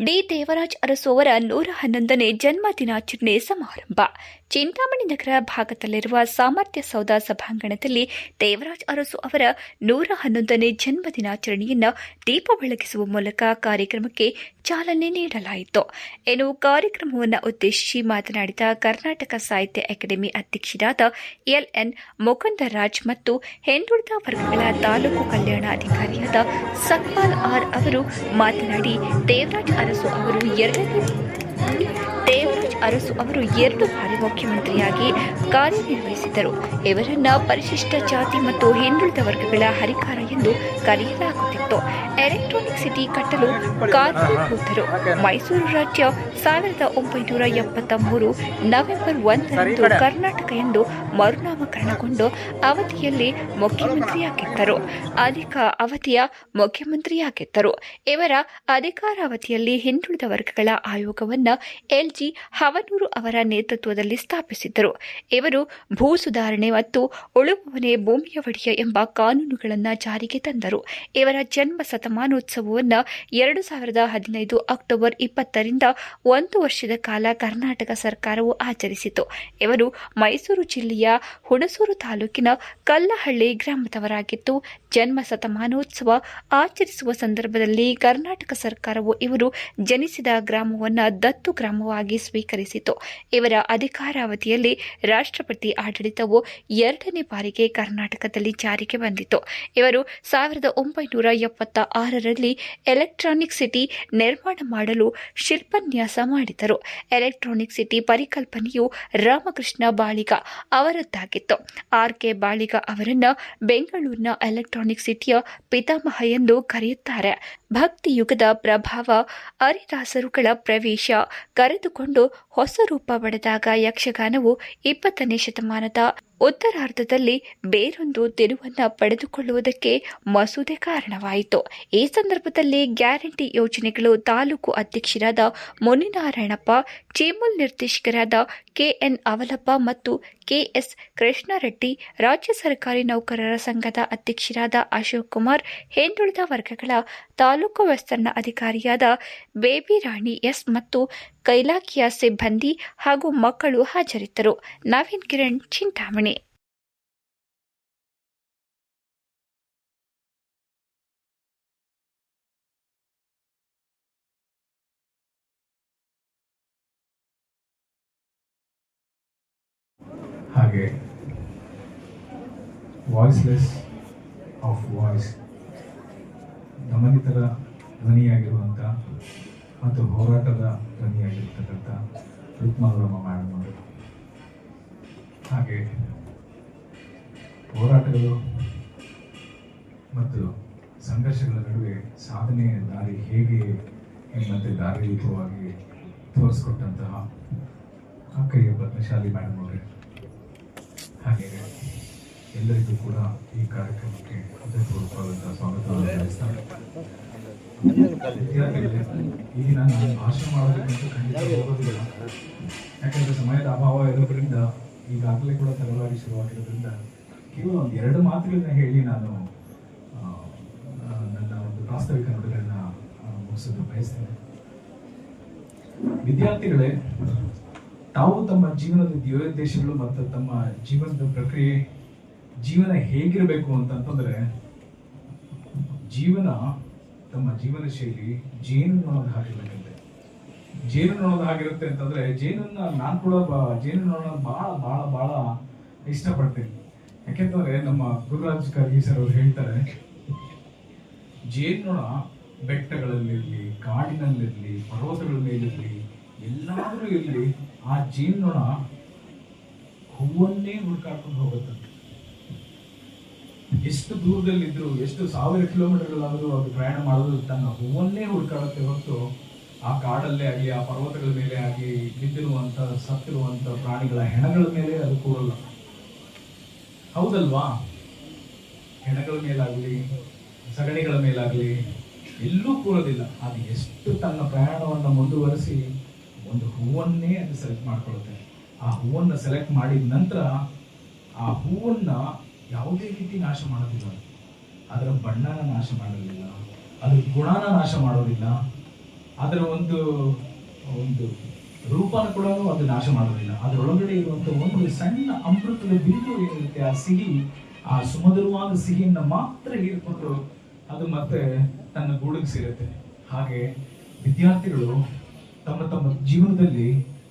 D Devaraj Arasu ಅವರ 111ನೇ ಜನ್ಮ ದಿನಾಚರಣೆ ಸಮಾರಂಭ ಚಿಂತಾಮಣಿ ನಗರ ಭಾಗದಲ್ಲಿರುವ ಸಾಮರ್ಥ್ಯ ಸೌಧ ಸಭಾಂಗಣದಲ್ಲಿ ದೇವರಾಜ್ ಅರಸು ಅವರ 111ನೇ ಜನ್ಮ ದಿನಾಚರಣೆಯನ್ನು ದೀಪ ಬೆಳಗಿಸುವ ಮೂಲಕ ಕಾರ್ಯಕ್ರಮಕ್ಕೆ ಚಾಲನೆ ನೀಡಲಾಯಿತು. ಇನ್ನು ಕಾರ್ಯಕ್ರಮವನ್ನು ಉದ್ದೇಶಿಸಿ ಮಾತನಾಡಿದ ಕರ್ನಾಟಕ ಸಾಹಿತ್ಯ ಅಕಾಡೆಮಿ ಅಧ್ಯಕ್ಷರಾದ ಎಲ್ಎನ್ ಮುಕುಂದರಾಜ್ ಮತ್ತು ಹಿಂದುಳಿದ ವರ್ಗಗಳ ತಾಲೂಕು ಕಲ್ಯಾಣಾಧಿಕಾರಿಯಾದ ಸಕ್ಪಾಲ್ ಆರ್ ಅವರು ಮಾತನಾಡಿ ದೇವರಾಜ್ ಅರಸು ಅವರು 2 ಬಾರಿ ಮುಖ್ಯಮಂತ್ರಿಯಾಗಿ ಕಾರ್ಯನಿರ್ವಹಿಸಿದರು. ಇವರನ್ನ ಪರಿಶಿಷ್ಟ ಜಾತಿ ಮತ್ತು ಹಿಂದುಳಿದ ವರ್ಗಗಳ ಹರಿಕಾರ ಎಂದು ಕರೆಯಲಾಗುತ್ತಿತ್ತು. ಎಲೆಕ್ಟ್ರಾನಿಕ್ ಸಿಟಿ ಕಟ್ಟಲು ಕಾರಣೀಭೂತರು. ಮೈಸೂರು ರಾಜ್ಯ 1973 ನವೆಂಬರ್ 1ರಂದು ಕರ್ನಾಟಕ ಎಂದು ಮರುನಾಮಕರಣಗೊಂಡು ಅವಧಿಯಲ್ಲಿ ಮುಖ್ಯಮಂತ್ರಿಯಾಗಿದ್ದರು. ಇವರ ಅಧಿಕಾರಾವಧಿಯಲ್ಲಿ ಹಿಂದುಳಿದ ವರ್ಗಗಳ ಆಯೋಗವನ್ನು ಎಲ್ಜಿ ಹವನೂರು ಅವರ ನೇತೃತ್ವದಲ್ಲಿ ಸ್ಥಾಪಿಸಿದ್ದರು. ಇವರು ಭೂ ಸುಧಾರಣೆ ಮತ್ತು ಉಳುವವನೇ ಭೂಮಿಯ ಒಡೆಯ ಎಂಬ ಕಾನೂನುಗಳನ್ನು ಜಾರಿಗೆ ತಂದರು. ಇವರ ಜನ್ಮ ಶತಮಾನೋತ್ಸವವನ್ನು 2015 ಅಕ್ಟೋಬರ್ 20ರಿಂದ 1 ವರ್ಷದ ಕಾಲ ಕರ್ನಾಟಕ ಸರ್ಕಾರವು ಆಚರಿಸಿತು. ಇವರು ಮೈಸೂರು ಜಿಲ್ಲೆಯ ಹುಣಸೂರು ತಾಲೂಕಿನ ಕಲ್ಲಹಳ್ಳಿ ಗ್ರಾಮದವರಾಗಿದ್ದು, ಜನ್ಮ ಶತಮಾನೋತ್ಸವ ಆಚರಿಸುವ ಸಂದರ್ಭದಲ್ಲಿ ಕರ್ನಾಟಕ ಸರ್ಕಾರವು ಇವರು ಜನಿಸಿದ ಗ್ರಾಮವನ್ನು ದತ್ತು ಗ್ರಾಮವಾಗಿ ಸ್ವೀಕರಿಸಿತು. ಇವರ ಅಧಿಕಾರಾವಧಿಯಲ್ಲಿ ರಾಷ್ಟ್ರಪತಿ ಆಡಳಿತವು 2ನೇ ಬಾರಿಗೆ ಕರ್ನಾಟಕದಲ್ಲಿ ಜಾರಿಗೆ ಬಂದಿತು. ಇವರು 1976ರಲ್ಲಿ ಎಲೆಕ್ಟ್ರಾನಿಕ್ ಸಿಟಿ ನಿರ್ಮಾಣ ಮಾಡಲು ಶಿಲ್ಪನ್ಯಾಸ ಮಾಡಿದರು. ಎಲೆಕ್ಟ್ರಾನಿಕ್ ಸಿಟಿ ಪರಿಕಲ್ಪನೆಯು ರಾಮಕೃಷ್ಣ ಬಾಳಿಗ ಅವರದ್ದಾಗಿತ್ತು. ಆರ್.ಕೆ. ಬಾಳಿಗ ಅವರನ್ನು ಬೆಂಗಳೂರಿನ ಎಲೆಕ್ಟ್ರಾನಿಕ್ ಸಿಟಿಯ ಪಿತಾಮಹ ಎಂದು ಕರೆಯುತ್ತಾರೆ. ಭಕ್ತಿಯುಗದ ಪ್ರಭಾವ ಹರಿದಾಸರುಗಳ ಪ್ರವೇಶ ಕರೆದುಕೊಂಡು ಹೊಸ ರೂಪ ಪಡೆದಾಗ ಯಕ್ಷಗಾನವು 20ನೇ ಶತಮಾನದ ಉತ್ತರಾರ್ಧದಲ್ಲಿ ಬೇರೊಂದು ತಿರುವನ್ನು ಪಡೆದುಕೊಳ್ಳುವುದಕ್ಕೆ ಮಸೂದೆ ಕಾರಣವಾಯಿತು. ಈ ಸಂದರ್ಭದಲ್ಲಿ ಗ್ಯಾರಂಟಿ ಯೋಜನೆಗಳು ತಾಲೂಕು ಅಧ್ಯಕ್ಷರಾದ ಮುನಿನಾರಾಯಣಪ್ಪ, ಚೇಮುಲ್ ನಿರ್ದೇಶಕರಾದ ಕೆಎನ್ ಅವಲಪ್ಪ ಮತ್ತು ಕೆಎಸ್ ಕೃಷ್ಣಾರೆಡ್ಡಿ, ರಾಜ್ಯ ಸರ್ಕಾರಿ ನೌಕರರ ಸಂಘದ ಅಧ್ಯಕ್ಷರಾದ ಅಶೋಕ್ ಕುಮಾರ್, ಹಿಂದುಳಿದ ವರ್ಗಗಳ ತಾಲೂಕು ವಿಸ್ತರಣಾ ಅಧಿಕಾರಿಯಾದ ಬೇಬಿ ರಾಣಿ ಎಸ್ ಮತ್ತು ಕೈಲಾಕಿಯ ಸಿಬ್ಬಂದಿ ಹಾಗೂ ಮಕ್ಕಳು ಹಾಜರಿದ್ದರು. ನವೀನ್ ಕಿರಣ್, ಚಿಂತಾಮಣಿ. ಹಾಗೆ ವಾಯ್ಸ್ಲೆಸ್ ಆಫ್ ವಾಯ್ಸ್ ದಮನಿತರ ಧ್ವನಿಯಾಗಿರುವಂಥ ಮತ್ತು ಹೋರಾಟದ ಧ್ವನಿಯಾಗಿರ್ತಕ್ಕಂಥ ರುಕ್ಮಾವರಮ್ಮ ಮೇಡಮ್ ಅವರು, ಹಾಗೆ ಹೋರಾಟಗಳು ಮತ್ತು ಸಂಘರ್ಷಗಳ ನಡುವೆ ಸಾಧನೆಯ ದಾರಿ ಹೇಗೆ ಎಂಬಂತೆ ದಾರಿದೀಪವಾಗಿ ತೋರಿಸ್ಕೊಟ್ಟಂತಹ ಅಕ್ಕಯ್ಯ ಪದ್ಮಶಾಲಿ ಮೇಡಮ್ ಅವರೇ, ಹಾಗೆ ಎಲ್ಲರಿಗೂ ಕೂಡ ಈ ಕಾರ್ಯಕ್ರಮಕ್ಕೆ ಹೃದಯಪೂರ್ವಕವಾದಂತಹ ಸ್ವಾಗತವನ್ನು ಬಯಸ್ತಾರೆ. ವಿದ್ಯಾರ್ಥಿಗಳೇ, ಈಗ ನಾನು ಭಾಷಣ ಮಾಡೋದಕ್ಕಂತೂ ಖಂಡಿತ ಹೋಗೋದಿಲ್ಲ. ಯಾಕಂದರೆ ಸಮಯದ ಅಭಾವ ಇರೋದ್ರಿಂದ ಈಗಾಗಲೇ ಕೂಡ ತಡವಾಗಿ ಶುರುವಾಗಿರೋದ್ರಿಂದ ಕೇವಲ 2 ಮಾತುಗಳನ್ನ ಹೇಳಿ ನಾನು ನನ್ನ ಒಂದು ಪ್ರಾಸ್ತಾವಿಕ ನುಡಿಗಳನ್ನ ಮುಗಿಸೋದು ಬಯಸ್ತೇನೆ. ವಿದ್ಯಾರ್ಥಿಗಳೇ, ತಾವು ತಮ್ಮ ಜೀವನದ ಧ್ಯೇಯೋದ್ದೇಶಗಳು ಮತ್ತು ತಮ್ಮ ಜೀವನದ ಪ್ರಕ್ರಿಯೆ, ಜೀವನ ಹೇಗಿರಬೇಕು ಅಂತಂತಂದ್ರೆ, ತಮ್ಮ ಜೀವನ ಶೈಲಿ ಜೇನುನೊಣದ ಹಾಗಿರಬೇಕಂತೆ. ಜೇನುನೊಣದ ಹಾಗಿರುತ್ತೆ ಅಂತಂದ್ರೆ, ನಾನು ಕೂಡ ಜೇನುನೊಣ ಬಹಳ ಬಹಳ ಬಹಳ ಇಷ್ಟಪಡ್ತೇನೆ. ಯಾಕೆಂತಂದ್ರೆ ನಮ್ಮ ಗುರುರಾಜ್ ಕರ್ಗಿ ಸರ್ ಅವರು ಹೇಳ್ತಾರೆ, ಜೇನುನೊಣ ಬೆಟ್ಟಗಳಲ್ಲಿರಲಿ, ಕಾಡಿನಲ್ಲಿರಲಿ, ಪರ್ವತಗಳ ಮೇಲಿರಲಿ, ಎಲ್ಲಾದರೂ ಇರಲಿ, ಆ ಜೇನುನೊಣ ಹೂವನ್ನೇ ಹುಡುಕಾಡ್ಕೊಂಡು ಹೋಗುತ್ತಂತೆ. ಎಷ್ಟು ದೂರದಲ್ಲಿದ್ರು, ಎಷ್ಟು 1000 ಕಿಲೋಮೀಟರ್ಗಳಾದರೂ ಅದು ಪ್ರಯಾಣ ಮಾಡೋದು ತನ್ನ ಹೂವನ್ನೇ ಹುಡುಕಾಡುತ್ತೆ ಹೊರತು ಆ ಕಾಡಲ್ಲೇ ಆಗಲಿ, ಆ ಪರ್ವತಗಳ ಮೇಲೆ ಆಗಿ ಬಿದ್ದಿರುವಂತ ಸತ್ತಿರುವಂತ ಪ್ರಾಣಿಗಳ ಹೆಣಗಳ ಮೇಲೆ ಅದು ಕೂರಲ್ಲ. ಹೌದಲ್ವಾ? ಹೆಣಗಳ ಮೇಲಾಗಲಿ, ಸಗಣಿಗಳ ಮೇಲಾಗಲಿ ಎಲ್ಲೂ ಕೂರೋದಿಲ್ಲ. ಅದು ಎಷ್ಟು ತನ್ನ ಪ್ರಯಾಣವನ್ನು ಮುಂದುವರಿಸಿ ಒಂದು ಹೂವನ್ನೇ ಅದು ಸೆಲೆಕ್ಟ್ ಮಾಡ್ಕೊಳ್ಳುತ್ತೆ. ಆ ಹೂವನ್ನು ಸೆಲೆಕ್ಟ್ ಮಾಡಿದ ನಂತರ ಆ ಹೂವನ್ನ ಯಾವುದೇ ರೀತಿ ನಾಶ ಮಾಡೋದಿಲ್ಲ. ಅದರ ಬಣ್ಣನ ನಾಶ ಮಾಡೋದಿಲ್ಲ, ಅದ್ರ ಗುಣನ ನಾಶ ಮಾಡೋದಿಲ್ಲ. ಅದರ ಒಂದು ಒಂದು ರೂಪನ ಕೂಡ ಅದು ನಾಶ ಮಾಡೋದಿಲ್ಲ. ಅದರೊಳಗಡೆ ಇರುವಂತ ಒಂದು ಸಣ್ಣ ಅಮೃತದ ಬಿಂದು ಏನಿರುತ್ತೆ, ಆ ಸಿಹಿ, ಆ ಸುಮಧುರವಾದ ಸಿಹಿಯನ್ನ ಮಾತ್ರ ಹೀರ್ಕೊಂಡು ಅದು ಮತ್ತೆ ತನ್ನ ಗೂಡಿಗೆ ಸೇರುತ್ತೆ. ಹಾಗೆ ವಿದ್ಯಾರ್ಥಿಗಳು ತಮ್ಮ ತಮ್ಮ ಜೀವನದಲ್ಲಿ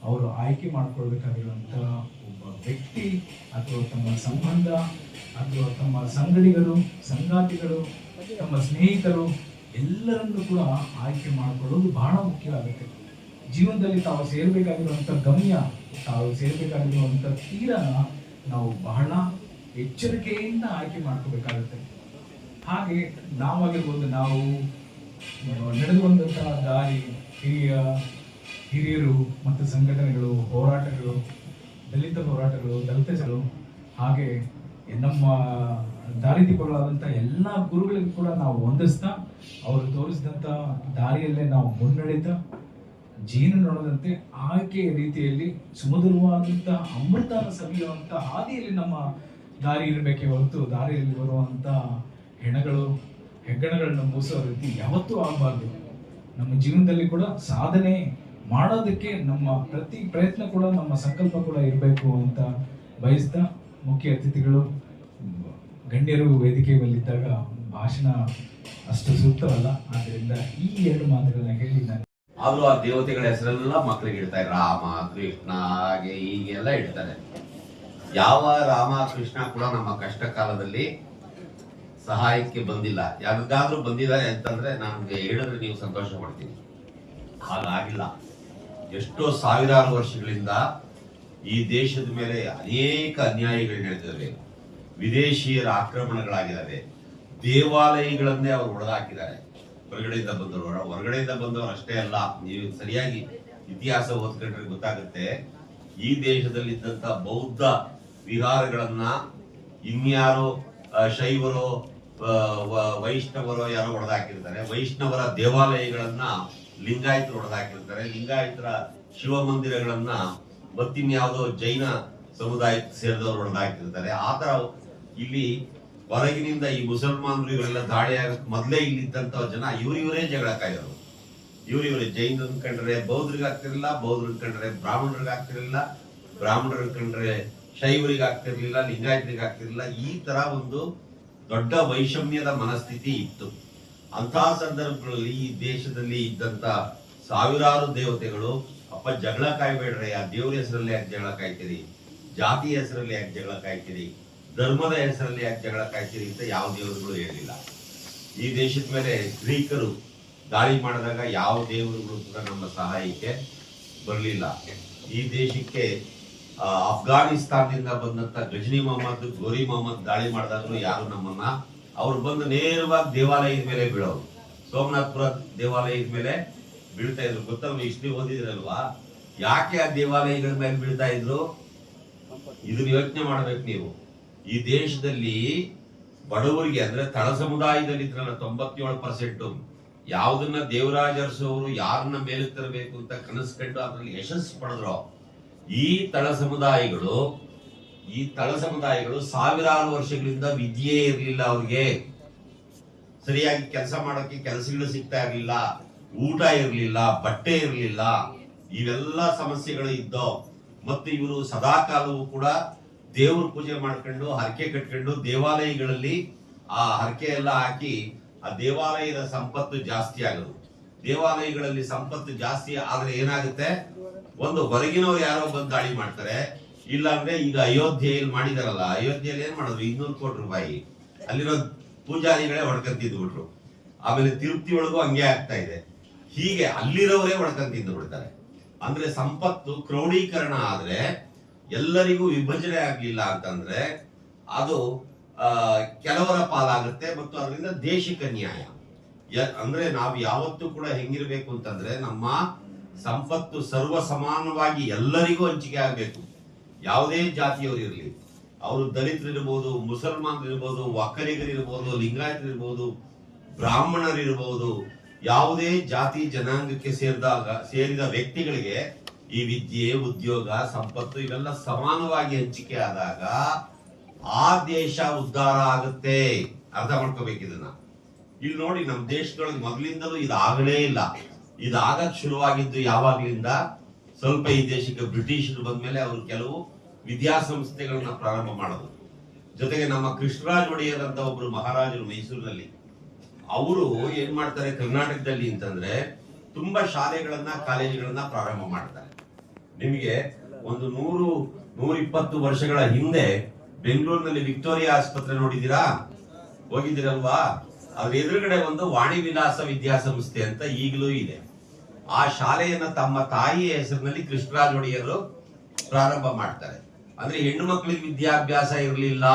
ಅವರು ಆಯ್ಕೆ ಮಾಡ್ಕೊಳ್ಬೇಕಾಗಿರುವಂತ ಒಬ್ಬ ವ್ಯಕ್ತಿ ಅಥವಾ ತಮ್ಮ ಸಂಬಂಧ ಅಥವಾ ತಮ್ಮ ಸಂಗಡಿಗರು, ಸಂಗಾತಿಗಳು, ತಮ್ಮ ಸ್ನೇಹಿತರು ಎಲ್ಲರನ್ನೂ ಕೂಡ ಆಯ್ಕೆ ಮಾಡಿಕೊಳ್ಳೋದು ಬಹಳ ಮುಖ್ಯ ಆಗುತ್ತೆ. ಜೀವನದಲ್ಲಿ ತಾವು ಸೇರ್ಬೇಕಾಗಿರುವಂತ ಗಮ್ಯ, ತಾವು ಸೇರ್ಬೇಕಾಗಿರುವಂತ ತೀರನ ನಾವು ಬಹಳ ಎಚ್ಚರಿಕೆಯಿಂದ ಆಯ್ಕೆ ಮಾಡ್ಕೋಬೇಕಾಗುತ್ತೆ. ಹಾಗೆ ನಾವಾಗಿರ್ಬೋದು, ನಾವು ನಡೆದು ಬಂದಂತಹ ದಾರಿ, ಹಿರಿಯರು ಮತ್ತು ಸಂಘಟನೆಗಳು, ಹೋರಾಟಗಳು, ದಲಿತ ಹೋರಾಟಗಳು, ದಲಿತರು, ಹಾಗೆ ನಮ್ಮ ದಾರಿದೀಪಗಳಾದಂಥ ಎಲ್ಲ ಗುರುಗಳಿಗೂ ಕೂಡ ನಾವು ವಂದಿಸ್ತಾ, ಅವರು ತೋರಿಸಿದಂಥ ದಾರಿಯಲ್ಲೇ ನಾವು ಮುನ್ನಡೆತಾ ಜೀವನ ನೋಡದಂತೆ ಆಯ್ಕೆಯ ರೀತಿಯಲ್ಲಿ ಸುಮಧುರವಾದಂಥ ಅಮೃತನ ಸವಿಯುವಂಥ ಹಾದಿಯಲ್ಲಿ ನಮ್ಮ ದಾರಿ ಇರಬೇಕೇ ಹೊರತು ದಾರಿಯಲ್ಲಿ ಬರುವಂಥ ಹೆಗ್ಗಣಗಳನ್ನ ಮೂಸೋ ರೀತಿ ಯಾವತ್ತೂ ಆಗಬಾರ್ದು. ನಮ್ಮ ಜೀವನದಲ್ಲಿ ಕೂಡ ಸಾಧನೆ ಮಾಡೋದಕ್ಕೆ ನಮ್ಮ ಪ್ರತಿ ಪ್ರಯತ್ನ ಕೂಡ, ನಮ್ಮ ಸಂಕಲ್ಪ ಕೂಡ ಇರಬೇಕು ಅಂತ ಬಯಸ್ತಾ, ಮುಖ್ಯ ಅತಿಥಿಗಳು ಗಣ್ಯರು ವೇದಿಕೆ ಮೇಲಿದ್ದಾಗ ಭಾಷಣ ಅಷ್ಟು ಸೂಕ್ತವಲ್ಲ. ಆದ್ದರಿಂದ ಈ ಎರಡು ಮಾತುಗಳನ್ನ ಹೇಳಿ ನಾನು ಆದ್ರೂ ಆ ದೇವತೆಗಳ ಹೆಸರೆಲ್ಲ ಮಕ್ಕಳಿಗೆ ಇಡ್ತಾರೆ. ರಾಮ, ಕೃಷ್ಣ, ಹಾಗೆ ಹೀಗೆಲ್ಲ ಇಡ್ತಾರೆ. ಯಾವ ರಾಮ ಕೃಷ್ಣ ಕೂಡ ನಮ್ಮ ಕಷ್ಟ ಕಾಲದಲ್ಲಿ ಸಹಾಯಕ್ಕೆ ಬಂದಿಲ್ಲ. ಯಾರಿಗಾದ್ರೂ ಬಂದಿದ್ದಾರೆ ಅಂತಂದ್ರೆ ನನಗೆ ಹೇಳಿದ್ರೆ ನೀವು ಸಂತೋಷ ಪಡ್ತೀನಿ. ಹಾಗಾಗಿಲ್ಲ. ಎಷ್ಟೋ ಸಾವಿರಾರು ವರ್ಷಗಳಿಂದ ಈ ದೇಶದ ಮೇಲೆ ಅನೇಕ ಅನ್ಯಾಯಗಳು ನಡೆದಿವೆ. ವಿದೇಶಿಯರ ಆಕ್ರಮಣಗಳಾಗಿದ್ದಾವೆ. ದೇವಾಲಯಗಳನ್ನೇ ಅವರು ಹೊಡೆದಾಕಿದ್ದಾರೆ. ಹೊರಗಡೆಯಿಂದ ಬಂದವರು ಅಷ್ಟೇ ಅಲ್ಲ. ನೀವು ಸರಿಯಾಗಿ ಇತಿಹಾಸ ಓದ್ಕೊಂಡ್ರೆ ಗೊತ್ತಾಗುತ್ತೆ. ಈ ದೇಶದಲ್ಲಿದ್ದಂತ ಬೌದ್ಧ ವಿಹಾರಗಳನ್ನ ಇನ್ಯಾರೋ ಶೈವರೋ ವೈಷ್ಣವರೋ ಯಾರೋ ಹೊಡೆದಾಕಿರ್ತಾರೆ. ವೈಷ್ಣವರ ದೇವಾಲಯಗಳನ್ನ ಲಿಂಗಾಯತರು ಹೊಡೆದಾಕಿರ್ತಾರೆ. ಲಿಂಗಾಯತರ ಶಿವ ಮಂದಿರಗಳನ್ನ ಮತ್ತಿನ್ಯಾವುದೋ ಜೈನ ಸಮುದಾಯಕ್ಕೆ ಸೇರಿದವರು ಹೊಡೆದಾಕಿರ್ತಾರೆ. ಆತರ ಇಲ್ಲಿ ಹೊರಗಿನಿಂದ ಈ ಮುಸಲ್ಮಾನರುಗಳೆಲ್ಲ ದಾಳಿ ಆಗಕ್ಕೆ ಮೊದಲೇ ಇಲ್ಲಿದ್ದಂತ ಜನ ಇವರೇ ಜಗಳ ಕಾಯೋರು. ಇವರೇ ಜೈನರನ್ನ ಕಂಡ್ರೆ ಬೌದ್ಧರಿಗೆ ಆಗ್ತಿರ್ಲಿಲ್ಲ, ಬೌದ್ಧರನ್ನ ಕಂಡ್ರೆ ಬ್ರಾಹ್ಮಣರಿಗೆ ಆಗ್ತಿರ್ಲಿಲ್ಲ, ಬ್ರಾಹ್ಮಣರನ್ನ ಕಂಡ್ರೆ ಶೈವರಿಗೆ ಆಗ್ತಿರ್ಲಿಲ್ಲ, ಲಿಂಗಾಯತರಿಗೆ ಆಗ್ತಿರ್ಲಿಲ್ಲ. ಈ ತರ ಒಂದು ದೊಡ್ಡ ವೈಷಮ್ಯದ ಮನಸ್ಥಿತಿ ಇತ್ತು. ಅಂತಹ ಸಂದರ್ಭಗಳಲ್ಲಿ ಈ ದೇಶದಲ್ಲಿ ಇದ್ದಂತ ಸಾವಿರಾರು ದೇವತೆಗಳು, ಅಪ್ಪ ಜಗಳ ಕಾಯ್ಬೇಡ್ರಿ, ಆ ದೇವ್ರ ಹೆಸರಲ್ಲಿ ಯಾಕೆ ಜಗಳ ಕಾಯ್ತೀರಿ, ಜಾತಿಯ ಹೆಸರಲ್ಲಿ ಯಾಕೆ ಜಗಳ ಕಾಯ್ತೀರಿ, ಧರ್ಮದ ಹೆಸರಲ್ಲಿ ಯಾಕೆ ಜಗಳ ಕಾಯ್ತೀರಿ ಅಂತ ಯಾವ ದೇವರುಗಳು ಹೇಳಿಲ್ಲ. ಈ ದೇಶದ ಮೇಲೆ ಗ್ರೀಕರು ದಾಳಿ ಮಾಡಿದಾಗ ಯಾವ ದೇವರುಗಳು ಕೂಡ ನಮ್ಮ ಸಹಾಯಕ್ಕೆ ಬರಲಿಲ್ಲ. ಈ ದೇಶಕ್ಕೆ ಅಫ್ಘಾನಿಸ್ತಾನದಿಂದ ಬಂದಂತ ಗಜನಿ ಮೊಹಮ್ಮದ್, ಗೋರಿ ಮೊಹಮ್ಮದ್ ದಾಳಿ ಮಾಡಿದಾಗಲೂ ಯಾರು ನಮ್ಮನ್ನ, ಅವ್ರು ಬಂದು ನೇರವಾಗಿ ದೇವಾಲಯದ ಮೇಲೆ ಬೀಳೋರು. ಸೋಮನಾಥಪುರ ದೇವಾಲಯದ ಮೇಲೆ ಬೀಳ್ತಾ ಇದ್ರು. ಗೊತ್ತಾ, ಇಷ್ಟು ಓದಿದ್ರಲ್ವಾ, ಯಾಕೆ ಆ ದೇವಾಲಯಗಳ ಮೇಲೆ ಬೀಳ್ತಾ ಇದ್ರು? ಇದನ್ನ ಯೋಚನೆ ಮಾಡ್ಬೇಕು ನೀವು. ಈ ದೇಶದಲ್ಲಿ ಬಡವರಿಗೆ ಅಂದ್ರೆ ತಳ ಸಮುದಾಯದಲ್ಲಿ ಇದ್ರಲ್ಲ 97%, ಯಾವುದನ್ನ ದೇವರಾಜ ಅರಸು ಯಾರನ್ನ ಮೇಲಕ್ಕೆ ತರಬೇಕು ಅಂತ ಕನಸು ಕಂಡು ಅದರಲ್ಲಿ ಯಶಸ್ಸು ಪಡೆದ್ರು. ಈ ತಳ ಸಮುದಾಯಗಳು ಸಾವಿರಾರು ವರ್ಷಗಳಿಂದ ವಿದ್ಯೆ ಇರಲಿಲ್ಲ, ಅವ್ರಿಗೆ ಸರಿಯಾಗಿ ಕೆಲಸ ಮಾಡೋಕೆ ಕೆಲಸಗಳು ಸಿಗ್ತಾ ಇರಲಿಲ್ಲ, ಊಟ ಇರಲಿಲ್ಲ, ಬಟ್ಟೆ ಇರಲಿಲ್ಲ, ಇವೆಲ್ಲ ಸಮಸ್ಯೆಗಳು ಇದ್ದೋ. ಮತ್ತೆ ಇವರು ಸದಾ ಕಾಲವೂ ಕೂಡ ದೇವ್ರ ಪೂಜೆ ಮಾಡ್ಕೊಂಡು ಹರಕೆ ಕಟ್ಕೊಂಡು ದೇವಾಲಯಗಳಲ್ಲಿ ಆ ಹರಕೆ ಎಲ್ಲ ಹಾಕಿ ಆ ದೇವಾಲಯದ ಸಂಪತ್ತು ಜಾಸ್ತಿ ಆಗೋದು. ದೇವಾಲಯಗಳಲ್ಲಿ ಸಂಪತ್ತು ಜಾಸ್ತಿ ಆದ್ರೆ ಏನಾಗುತ್ತೆ, ಒಂದು ಹೊರಗಿನವ್ರು ಯಾರೋ ಬಂದು ದಾಳಿ ಮಾಡ್ತಾರೆ. ಇಲ್ಲಾಂದ್ರೆ ಈಗ ಅಯೋಧ್ಯೆಯಲ್ಲಿ ಮಾಡಿದಾರಲ್ಲ, ಅಯೋಧ್ಯೆಯಲ್ಲಿ ಏನ್ ಮಾಡಿದ್ರು, 200 ಕೋಟಿ ರೂಪಾಯಿ ಅಲ್ಲಿರೋ ಪೂಜಾರಿಗಳೇ ಹೊಡ್ಕಂತಿದ್ದು ಬಿಟ್ರು. ಆಮೇಲೆ ತಿರುಪತಿ ಒಳಗೂ ಹಂಗೆ ಆಗ್ತಾ ಇದೆ. ಹೀಗೆ ಅಲ್ಲಿರೋರೇ ಹೊಡ್ಕಂತಿದ್ದು ಬಿಡ್ತಾರೆ. ಅಂದ್ರೆ ಸಂಪತ್ತು ಕ್ರೋಢೀಕರಣ ಆದ್ರೆ, ಎಲ್ಲರಿಗೂ ವಿಭಜನೆ ಆಗ್ಲಿಲ್ಲ ಅಂತಂದ್ರೆ ಅದು ಕೆಲವರ ಪಾಲಾಗುತ್ತೆ ಮತ್ತು ಅದರಿಂದ ದೇಶಕ್ಕೆ ನ್ಯಾಯ. ಅಂದ್ರೆ ನಾವು ಯಾವತ್ತೂ ಕೂಡ ಹೆಂಗಿರ್ಬೇಕು ಅಂತಂದ್ರೆ, ನಮ್ಮ ಸಂಪತ್ತು ಸರ್ವ ಸಮಾನವಾಗಿ ಎಲ್ಲರಿಗೂ ಹಂಚಿಕೆ ಆಗ್ಬೇಕು. ಯಾವುದೇ ಜಾತಿಯವರು ಇರಲಿ, ಅವರು ದಲಿತರಿರ್ಬೋದು, ಮುಸಲ್ಮಾನರಿರ್ಬೋದು, ಒಕ್ಕಲಿಗರಿರ್ಬೋದು, ಲಿಂಗಾಯತರಿರ್ಬೋದು, ಬ್ರಾಹ್ಮಣರಿರ್ಬೋದು, ಯಾವುದೇ ಜಾತಿ ಜನಾಂಗಕ್ಕೆ ಸೇರಿದ ವ್ಯಕ್ತಿಗಳಿಗೆ ಈ ವಿದ್ಯೆ, ಉದ್ಯೋಗ, ಸಂಪತ್ತು ಇವೆಲ್ಲ ಸಮಾನವಾಗಿ ಹಂಚಿಕೆ ಆದಾಗ ಆ ದೇಶ ಉದ್ಧಾರ ಆಗುತ್ತೆ. ಅರ್ಥ ಮಾಡ್ಕೋಬೇಕು ಇದನ್ನ. ಇಲ್ಲಿ ನೋಡಿ, ನಮ್ಮ ದೇಶದೊಳಗೆ ಮೊದಲಿಂದಲೂ ಇದಾಗಲೇ ಇಲ್ಲ. ಇದಾಗಕ್ ಶುರುವಾಗಿದ್ದು ಯಾವಾಗ್ಲಿಂದ, ಸ್ವಲ್ಪ ಈ ದೇಶಕ್ಕೆ ಬ್ರಿಟಿಷರು ಬಂದ್ಮೇಲೆ ಅವರು ಕೆಲವು ವಿದ್ಯಾಸಂಸ್ಥೆಗಳನ್ನ ಪ್ರಾರಂಭ ಮಾಡೋದು. ಜೊತೆಗೆ ನಮ್ಮ ಕೃಷ್ಣರಾಜ ಒಡೆಯರ್ ಅಂತ ಒಬ್ರು ಮಹಾರಾಜರು ಮೈಸೂರಿನಲ್ಲಿ, ಅವರು ಏನ್ ಮಾಡ್ತಾರೆ ಕರ್ನಾಟಕದಲ್ಲಿ ಅಂತಂದ್ರೆ ತುಂಬಾ ಶಾಲೆಗಳನ್ನ ಕಾಲೇಜುಗಳನ್ನ ಪ್ರಾರಂಭ ಮಾಡ್ತಾರೆ. ನಿಮಗೆ ಒಂದು 100-120 ವರ್ಷಗಳ ಹಿಂದೆ ಬೆಂಗಳೂರಿನಲ್ಲಿ ವಿಕ್ಟೋರಿಯಾ ಆಸ್ಪತ್ರೆ ನೋಡಿದೀರಾ, ಹೋಗಿದ್ದೀರಲ್ವಾ? ಅದ್ರ ಎದುರುಗಡೆ ಒಂದು ವಾಣಿ ವಿಲಾಸ ವಿದ್ಯಾಸಂಸ್ಥೆ ಅಂತ ಈಗಲೂ ಇದೆ. ಆ ಶಾಲೆಯನ್ನ ತಮ್ಮ ತಾಯಿಯ ಹೆಸರಿನಲ್ಲಿ ಕೃಷ್ಣರಾಜ ಒಡೆಯರು ಪ್ರಾರಂಭ ಮಾಡ್ತಾರೆ. ಅಂದ್ರೆ ಹೆಣ್ಣು ಮಕ್ಕಳಿಗೆ ವಿದ್ಯಾಭ್ಯಾಸ ಇರಲಿಲ್ಲ.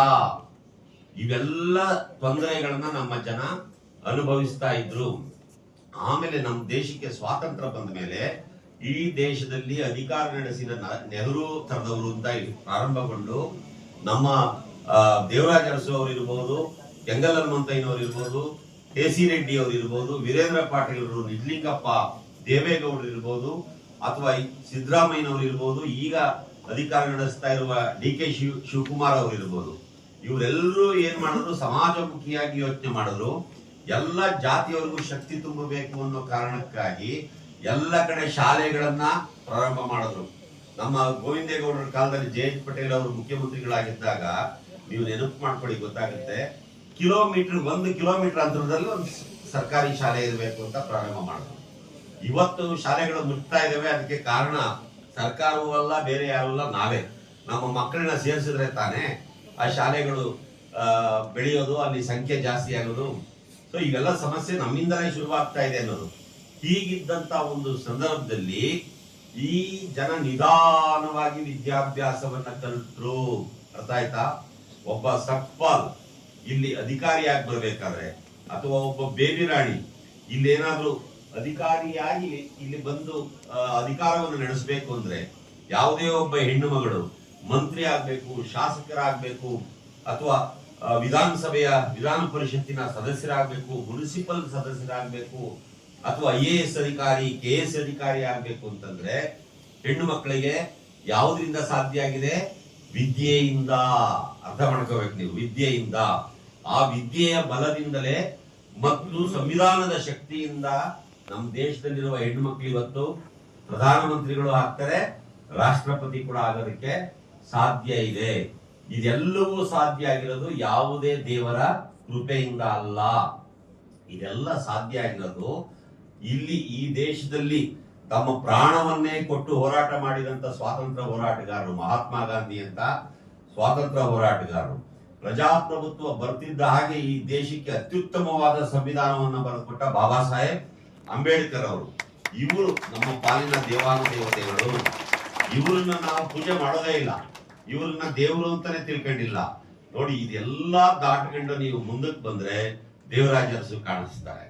ಇವೆಲ್ಲ ತೊಂದರೆಗಳನ್ನ ನಮ್ಮ ಜನ ಅನುಭವಿಸ್ತಾ ಇದ್ರು. ಆಮೇಲೆ ನಮ್ಮ ದೇಶಕ್ಕೆ ಸ್ವಾತಂತ್ರ್ಯ ಬಂದ ಮೇಲೆ ಈ ದೇಶದಲ್ಲಿ ಅಧಿಕಾರ ನಡೆಸಿದ ನೆಹರು ತರದವರು ಅಂತ ಪ್ರಾರಂಭಗೊಂಡು ನಮ್ಮ ದೇವರಾಜ ಅರಸು ಅವರು ಇರ್ಬೋದು, ಕೆಂಗಲ್ ಹನುಮಂತಯ್ಯನವರು ಇರ್ಬೋದು, ಕೆ.ಸಿ. ರೆಡ್ಡಿ ಅವರು ಇರ್ಬೋದು, ವೀರೇಂದ್ರ ಪಾಟೀಲರು, ನಿಜಲಿಂಗಪ್ಪ ದೇವೇಗೌಡರು ಇರ್ಬೋದು, ಅಥವಾ ಸಿದ್ದರಾಮಯ್ಯನವರು ಇರ್ಬೋದು, ಈಗ ಅಧಿಕಾರ ನಡೆಸ್ತಾ ಇರುವ ಡಿ.ಕೆ. ಶಿವಕುಮಾರ್ ಅವರು ಇರ್ಬೋದು, ಇವರೆಲ್ಲರೂ ಏನ್ ಮಾಡಿದ್ರು, ಸಮಾಜಮುಖಿಯಾಗಿ ಯೋಚನೆ ಮಾಡಿದ್ರು. ಎಲ್ಲ ಜಾತಿಯವರಿಗೂ ಶಕ್ತಿ ತುಂಬಬೇಕು ಅನ್ನೋ ಕಾರಣಕ್ಕಾಗಿ ಎಲ್ಲ ಕಡೆ ಶಾಲೆಗಳನ್ನ ಪ್ರಾರಂಭ ಮಾಡಿದ್ರು. ನಮ್ಮ ಗೋವಿಂದೇಗೌಡರ ಕಾಲದಲ್ಲಿ ಜೆ.ಎಚ್. ಪಟೇಲ್ ಅವರು ಮುಖ್ಯಮಂತ್ರಿಗಳಾಗಿದ್ದಾಗ ನೀವು ನೆನಪು ಮಾಡ್ಕೊಳ್ಳಿ, ಗೊತ್ತಾಗುತ್ತೆ. 1 ಕಿಲೋಮೀಟರ್ ಅಂತರದಲ್ಲಿ ಒಂದು ಸರ್ಕಾರಿ ಶಾಲೆ ಇರಬೇಕು ಅಂತ ಪ್ರಾರಂಭ ಮಾಡಿದ್ರು. ಇವತ್ತು ಶಾಲೆಗಳು ಮುಟ್ತಾ ಇದಾವೆ. ಅದಕ್ಕೆ ಕಾರಣ ಸರ್ಕಾರವೂ ಅಲ್ಲ, ಬೇರೆ ಯಾರು ಅಲ್ಲ, ನಾವೇ. ನಮ್ಮ ಮಕ್ಕಳನ್ನ ಸೇರಿಸಿದ್ರೆ ತಾನೇ ಆ ಶಾಲೆಗಳು ಬೆಳೆಯೋದು, ಅಲ್ಲಿ ಸಂಖ್ಯೆ ಜಾಸ್ತಿ ಆಗೋದು. ಸೊ ಇವೆಲ್ಲ ಸಮಸ್ಯೆ ನಮ್ಮಿಂದಲೇ ಶುರುವಾಗ್ತಾ ಇದೆ ಅನ್ನೋದು. ಹೀಗಿದ್ದಂತ ಒಂದು ಸಂದರ್ಭದಲ್ಲಿ ಈ ಜನ ನಿಧಾನವಾಗಿ ವಿದ್ಯಾಭ್ಯಾಸವನ್ನ ಕಲಿತರು. ಅರ್ಥ ಆಯ್ತಾ? ಒಬ್ಬ ಸಕ್ಪಾಲ್ ಇಲ್ಲಿ ಅಧಿಕಾರಿಯಾಗಿ ಬರ್ಬೇಕಾದ್ರೆ, ಅಥವಾ ಒಬ್ಬ ಬೇಬಿ ರಾಣಿ ಇಲ್ಲೇನಾದ್ರೂ ಅಧಿಕಾರಿಯಾಗಿ ಇಲ್ಲಿ ಬಂದು ಅಧಿಕಾರವನ್ನು ನಡೆಸಬೇಕು ಅಂದ್ರೆ, ಯಾವುದೇ ಒಬ್ಬ ಹೆಣ್ಣು ಮಗಳು ಮಂತ್ರಿ ಆಗ್ಬೇಕು, ಶಾಸಕರಾಗ್ಬೇಕು, ಅಥವಾ ವಿಧಾನ ಪರಿಷತ್ತಿನ ಸದಸ್ಯರಾಗಬೇಕು, ಮುನ್ಸಿಪಲ್ ಸದಸ್ಯರಾಗಬೇಕು, ಅಥವಾ IAS ಅಧಿಕಾರಿ, KS ಅಧಿಕಾರಿ ಆಗ್ಬೇಕು ಅಂತಂದ್ರೆ ಹೆಣ್ಣು ಮಕ್ಕಳಿಗೆ ಯಾವುದರಿಂದ ಸಾಧ್ಯ ಆಗಿದೆ? ವಿದ್ಯೆಯಿಂದ. ಅರ್ಥ ಮಾಡ್ಕೋಬೇಕು ನೀವು, ವಿದ್ಯೆಯಿಂದ. ಆ ವಿದ್ಯೆಯ ಬಲದಿಂದಲೇ ಮತ್ತು ಸಂವಿಧಾನದ ಶಕ್ತಿಯಿಂದ ನಮ್ಮ ದೇಶದಲ್ಲಿರುವ ಹೆಣ್ಣು ಮಕ್ಕಳು ಇವತ್ತು ಪ್ರಧಾನಮಂತ್ರಿಗಳು ಆಗ್ತಾರೆ, ರಾಷ್ಟ್ರಪತಿ ಕೂಡ ಆಗೋದಕ್ಕೆ ಸಾಧ್ಯ ಇದೆ. ಇದೆಲ್ಲವೂ ಸಾಧ್ಯ ಆಗಿರೋದು ಯಾವುದೇ ದೇವರ ಕೃಪೆಯಿಂದ ಅಲ್ಲ. ಇದೆಲ್ಲ ಸಾಧ್ಯ ಆಗಿರೋದು ಇಲ್ಲಿ ಈ ದೇಶದಲ್ಲಿ ತಮ್ಮ ಪ್ರಾಣವನ್ನೇ ಕೊಟ್ಟು ಹೋರಾಟ ಮಾಡಿದಂತ ಸ್ವಾತಂತ್ರ್ಯ ಹೋರಾಟಗಾರರು, ಮಹಾತ್ಮ ಗಾಂಧಿ ಅಂತ ಸ್ವಾತಂತ್ರ್ಯ ಹೋರಾಟಗಾರರು. ಪ್ರಜಾಪ್ರಭುತ್ವ ಬರ್ತಿದ್ದ ಹಾಗೆ ಈ ದೇಶಕ್ಕೆ ಅತ್ಯುತ್ತಮವಾದ ಸಂವಿಧಾನವನ್ನು ಬರೆದುಕೊಟ್ಟ ಬಾಬಾ ಸಾಹೇಬ್ ಅಂಬೇಡ್ಕರ್ ಅವರು. ಇವರು ನಮ್ಮ ಪಾಲಿನ ದೇವಾನುದೇವತೆಗಳು. ಇವರನ್ನ ನಾವು ಪೂಜೆ ಮಾಡೋದೇ ಇಲ್ಲ, ಇವ್ರನ್ನ ದೇವರು ಅಂತಾನೆ ತಿಳ್ಕೊಂಡಿಲ್ಲ. ನೋಡಿ, ಇದೆಲ್ಲ ದಾಟ್ಕೊಂಡು ನೀವು ಮುಂದಕ್ಕೆ ಬಂದ್ರೆ ದೇವರಾಜ ಅರಸು ಕಾಣಿಸ್ತಾರೆ.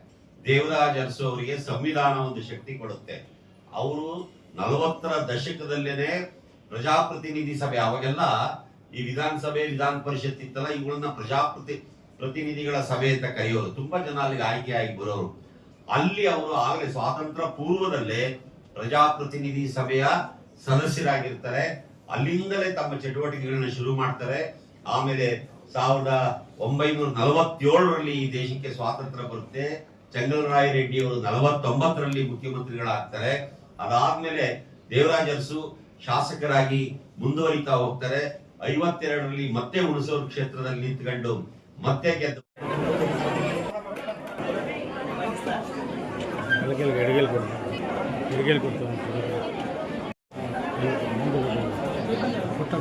ದೇವರಾಜ ಅರಸು ಅವರಿಗೆ ಸಂವಿಧಾನ ಒಂದು ಶಕ್ತಿ ಕೊಡುತ್ತೆ. ಅವರು 40ರ ದಶಕದಲ್ಲೇನೆ ಪ್ರಜಾಪ್ರತಿನಿಧಿ ಸಭೆ, ಅವಾಗೆಲ್ಲ ಈ ವಿಧಾನಸಭೆ, ವಿಧಾನ ಪರಿಷತ್ ಇತ್ತಲ್ಲ, ಇವುಗಳನ್ನ ಪ್ರತಿನಿಧಿಗಳ ಸಭೆ ಅಂತ ಕರೆಯೋರು. ತುಂಬಾ ಜನ ಅಲ್ಲಿಗೆ ಆಯ್ಕೆಯಾಗಿ ಬರೋರು. ಅಲ್ಲಿ ಅವರು ಆಗಲೇ ಸ್ವಾತಂತ್ರ್ಯ ಪೂರ್ವದಲ್ಲೇ ಪ್ರಜಾಪ್ರತಿನಿಧಿ ಸಭೆಯ ಸದಸ್ಯರಾಗಿರ್ತಾರೆ. ಅಲ್ಲಿಂದಲೇ ತಮ್ಮ ಚಟುವಟಿಕೆಗಳನ್ನ ಶುರು ಮಾಡ್ತಾರೆ. ಆಮೇಲೆ 1947ರಲ್ಲಿ ಈ ದೇಶಕ್ಕೆ ಸ್ವಾತಂತ್ರ್ಯ ಬರುತ್ತೆ. ಚೆಂಗಲರಾಯ ರೆಡ್ಡಿ ಅವರು 49ರಲ್ಲಿ ಮುಖ್ಯಮಂತ್ರಿಗಳಾಗ್ತಾರೆ. ಅದಾದ್ಮೇಲೆ ದೇವರಾಜ ಅರಸು ಶಾಸಕರಾಗಿ ಮುಂದುವರಿತಾ ಹೋಗ್ತಾರೆ. 52ರಲ್ಲಿ ಮತ್ತೆ ಹುಣಸೂರು ಕ್ಷೇತ್ರದಲ್ಲಿ ನಿಂತ್ಕೊಂಡು ಮತ್ತೆ ಗೆದ್ದು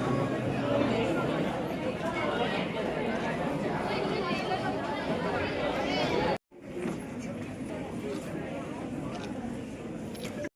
ಕೊಡ್ತಾರೆ.